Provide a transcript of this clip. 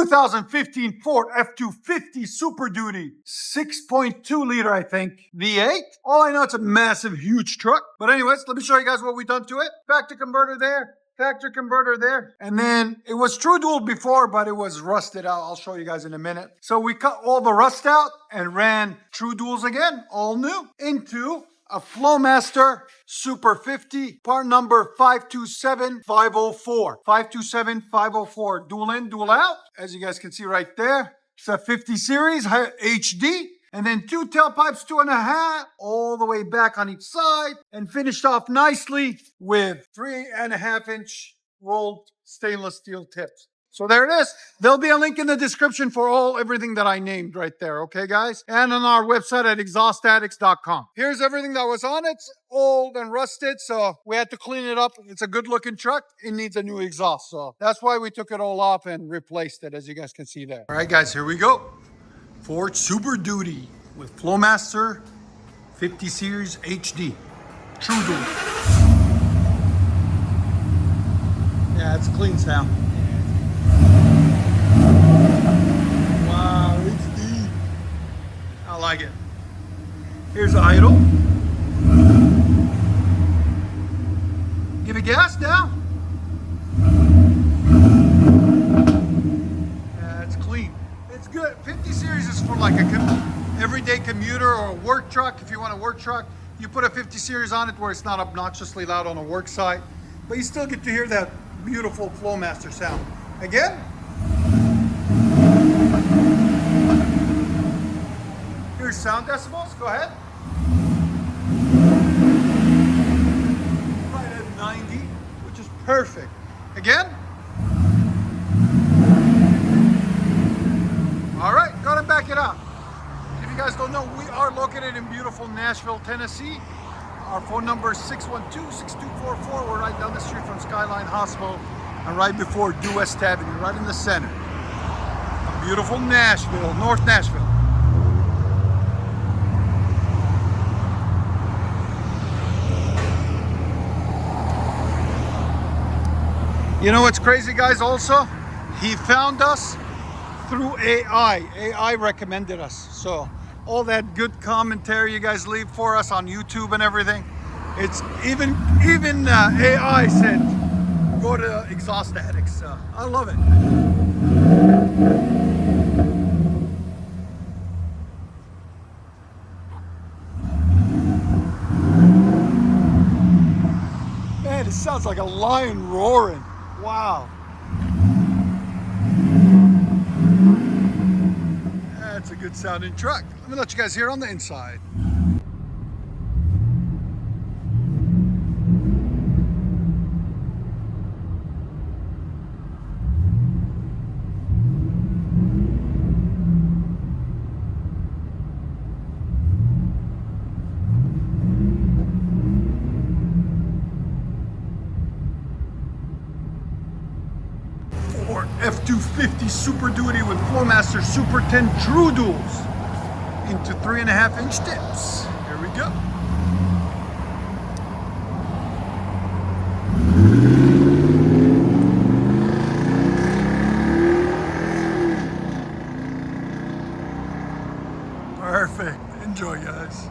2015 Ford F-250 Super Duty, 6.2 liter, I think, V8. All I know, it's a massive, huge truck. But anyways, let me show you guys what we done to it. Factory converter there. Factory converter there. And then it was true dual before, but it was rusted out. I'll show you guys in a minute. So we cut all the rust out and ran true duals again, all new, into a Flowmaster Super 50, part number 527504. 527504, dual in, dual out. As you guys can see right there, it's a 50 series HD. And then 2 tailpipes, 2.5, all the way back on each side, and finished off nicely with 3.5-inch rolled stainless steel tips. So there it is. There'll be a link in the description for everything that I named right there, okay, guys? And on our website at exhaustaddicts.com. Here's everything that was on it. It's old and rusted, so we had to clean it up. It's a good-looking truck. It needs a new exhaust, so that's why we took it all off and replaced it, as you guys can see there. All right, guys, here we go. Ford Super Duty with Flowmaster 50 Series HD. True dual. Yeah, it's a clean sound. Wow, HD. I like it. Here's idle. Give it gas now. Yeah, it's clean. It's good. 50 series is for like a everyday commuter or a work truck. If you want a work truck, you put a 50 series on it where it's not obnoxiously loud on a work site, but you still get to hear that beautiful Flowmaster sound. Again. Here's sound decibels. Go ahead. Right at 90, which is perfect. Again. All right, go ahead and back it up. If you guys don't know, we are located in beautiful Nashville, Tennessee. Our phone number is 612-6244. We're right down the street from Skyline Hospital and right before Due West Avenue, right in the center. Beautiful Nashville, North Nashville. You know what's crazy, guys, also? He found us through AI. AI recommended us. So all that good commentary you guys leave for us on YouTube and everything, it's even AI said go to Exhaust Addicts. So I love it. Man, it sounds like a lion roaring. Wow. That's a good sounding truck. Let me let you guys hear on the inside. Or F-250 Super Duty with Flowmaster Super 10 True Duals into 3.5-inch tips. Here we go. Perfect. Enjoy, guys.